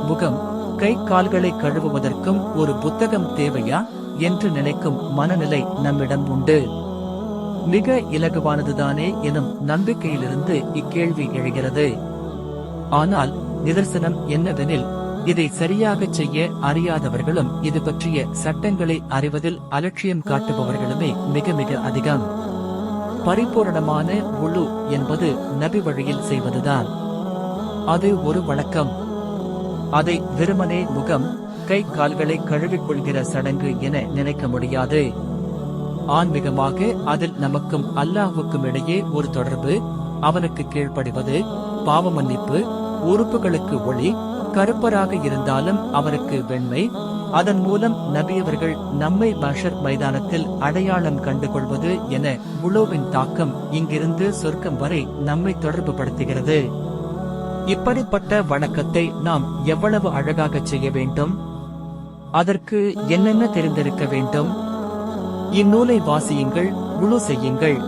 முகம், கை கால்களை கழுவுவதற்கும் ஒரு புத்தகம் தேவையா என்று நினைக்கும் மனநிலை நம்மிடம் உண்டு. மிக இலகுவானதுதானே எனும் நம்பிக்கையிலிருந்து இக்கேள்வி எழுகிறது. ஆனால் நிதர்சனம் என்னவெனில், இதை சரியாக செய்ய அறியாதவர்களும் இது பற்றிய சட்டங்களை அறிவதில் அலட்சியம் காட்டுபவர்களுமே மிக மிக அதிகம். பரிபூரணமான வுளு என்பது நபி வழியில் செய்வதுதான். அது ஒரு வழக்கம். அதை வெறுமனே முகம், கை கால்களை கழுவிக்கொள்கிற சடங்கு என நினைக்க முடியாது. ஆன்மீகமாக அதில் நமக்கும் அல்லாஹ்வுக்கும் இடையே ஒரு தொடர்பு, அவனுக்கு கீழ்ப்படிவது, பாவ மன்னிப்பு, உறுப்புகளுக்கு ஒளி, கருப்பராக இருந்தாலும் அவருக்கு வெண்மை, அதன் மூலம் நபியவர்கள் நம்மை மஹ்ஷர் மைதானத்தில் அடையாளம் கண்டுகொள்வது என வுளுவின் தாக்கம் இங்கிருந்து சொர்க்கம் வரை நம்மை தொடர்பு படுத்துகிறது. இப்படிப்பட்ட வணக்கத்தை நாம் எவ்வளவு அழகாக செய்ய வேண்டும்? அதற்கு என்னென்ன தெரிந்திருக்க வேண்டும்? இந்நூலை வாசியுங்கள், வுளு செய்யுங்கள்.